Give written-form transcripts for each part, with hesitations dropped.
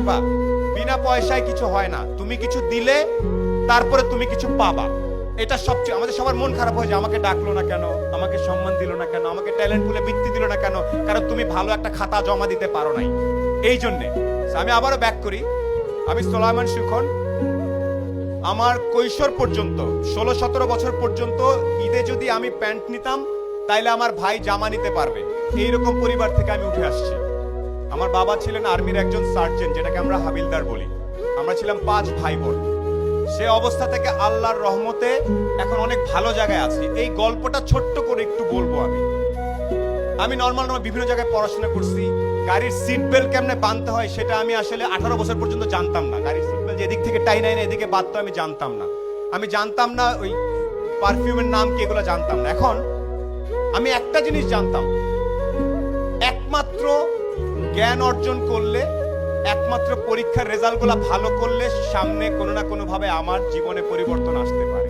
রাখবা, বিনা পয়সায় কিছু হয় না। তুমি কিছু দিলে তারপরে তুমি কিছু পাবা। এটা সবচেয়ে আমাদের সবার মন খারাপ হয়ে যায়, আমাকে ডাকলো না কেন, আমাকে সম্মান দিল না কেন, আমাকে ট্যালেন্ট পুলে বৃত্তি দিল না কেন, কারণ তুমি ভালো একটা খাতা জমা দিতে পারো নাই। এই জন্যে আমি আবারও ব্যাক করি। আমি সোলায়মান সুখন। আমার কৈশোর পর্যন্ত 16-17 বছর পর্যন্ত ঈদে যদি আমি প্যান্ট নিতাম তাইলে আমার ভাই জামা নিতে পারবে, এইরকম পরিবার থেকে আমি উঠে আসছি। আমার বাবা ছিলেন আর্মির একজন সার্জেন্ট, যেটাকে আমরা হাবিলদার বলি। আমরা ছিলাম 5 ভাই বোন। সে অবস্থা থেকে আল্লাহর রহমতে এখন অনেক ভালো জায়গায় আছি। এই গল্পটা ছোট্ট করে একটু বলবো। আমি নর্মাল বিভিন্ন জায়গায় পড়াশোনা করছি। গাড়ির সিট বেল্ট কেমনে বাঁধতে হয় সেটা আমি আসলে 18 বছর পর্যন্ত জানতাম না। গাড়ির সিট বেল্ট এদিক থেকে টাই নাই না এদিকে বাঁধতে আমি জানতাম না। আমি জানতাম না ওই পারফিউমের নাম কি, এগুলো জানতাম না। এখন আমি একটা জিনিস জানতাম, একমাত্র জ্ঞান অর্জন করলে, একমাত্র পরীক্ষার রেজাল্টগুলো ভালো করলে সামনে কোনো না কোনো ভাবে আমার জীবনে পরিবর্তন আসতে পারে।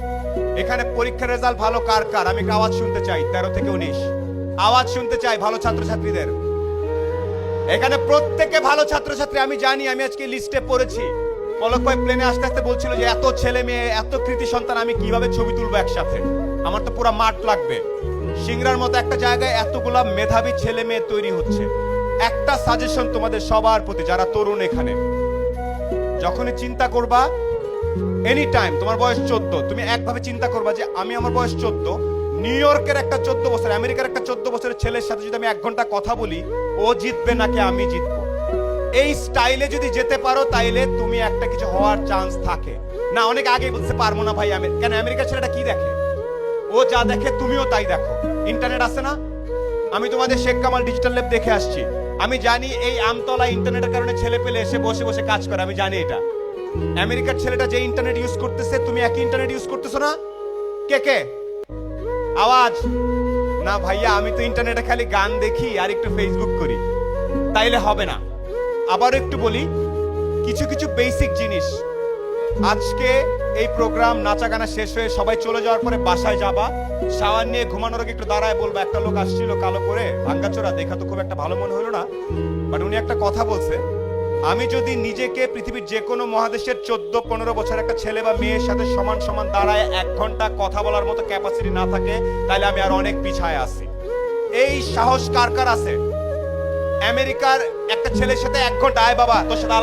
এখানে পরীক্ষার রেজাল্ট ভালো কার কার আমি আওয়াজ শুনতে চাই। 13 থেকে 19 আওয়াজ শুনতে চাই ভালো ছাত্রছাত্রীদের। এখানে প্রত্যেকে ভালো ছাত্রছাত্রী আমি জানি। আমি আজকে লিস্টে পড়েছি, পলক ভাই প্লেনে আস্তে আস্তে বলছিল যে এত ছেলে মেয়ে, এত কৃতি সন্তান আমি কিভাবে ছবি তুলবো একসাথে, আমার তো পুরো মাঠ লাগবে। সিংড়ার মতো একটা জায়গায় এতগুলা মেধাবী ছেলে মেয়ে তৈরি হচ্ছে। একটা সাজেশন তোমাদের সবার প্রতি, যারা তরুণ এখানে, যখনই চিন্তা করবা এনি টাইম, তোমার বয়স 14, তুমি একভাবে চিন্তা করবা যে আমি, আমার বয়স 14, নিউ ইয়র্কের একটা 14 বছর, আমেরিকার একটা 14 বছরের ছেলের সাথে যদি আমি 1 ঘন্টা কথা বলি, ও জিতবে নাকি আমি জিতবো। এই স্টাইলে যদি যেতে পারো তাইলে তুমি একটা কিছু হওয়ার চান্স থাকে। না অনেক আগেই বলতে পারবো না ভাই, আমি কেন, আমেরিকার ছেলেটা কি দেখে, ও যা দেখে তুমিও তাই দেখো। ইন্টারনেট আছে না, আমি তোমাদের শেখ কামাল ডিজিটাল ল্যাব দেখে আসছি। আমি জানি এই আমতলা ইন্টারনেটের কারণে ছেলে পেলে এসে বসে বসে কাজ করে, আমি জানি এটা। আমেরিকার ছেলেটা যে ইন্টারনেট ইউজ করতেছে, তুমি একই ইন্টারনেট ইউজ করতেছো না? কে কে আওয়াজ? না ভাইয়া, আমি তো ইন্টারনেটে খালি গান দেখি আর একটু ফেসবুক করি, তাইলে হবে না। আবার একটু বলি কিছু কিছু বেসিক জিনিস। আজকে এই প্রোগ্রাম নাচা গানা শেষ হয়ে সবাই চলে যাওয়ার পরে বাসায় যাবা, শাওয়ার নিয়ে ঘুমানোর আগে একটু দাঁড়ায় বলবা, একটা লোক আসছিল কালো করে, ভাঙ্গাচোরা, দেখা তো খুব একটা ভালো মনে হলো না, বাট উনি একটা কথা বলছে, আমি যদি নিজেকে পৃথিবীর যে কোনো মহাদেশের 14-15 বছর একটা ছেলে বা মেয়ের সাথে সমান সমান দাঁড়ায় 1 ঘন্টা কথা বলার মতো ক্যাপাসিটি না থাকে, তাহলে আমি আর অনেক পিছায় আছি। এই সাহস কার কার আছে? আমেরিকার একটা ছেলের সাথে 1 ঘন্টা, আয় বাবা তোর সাথে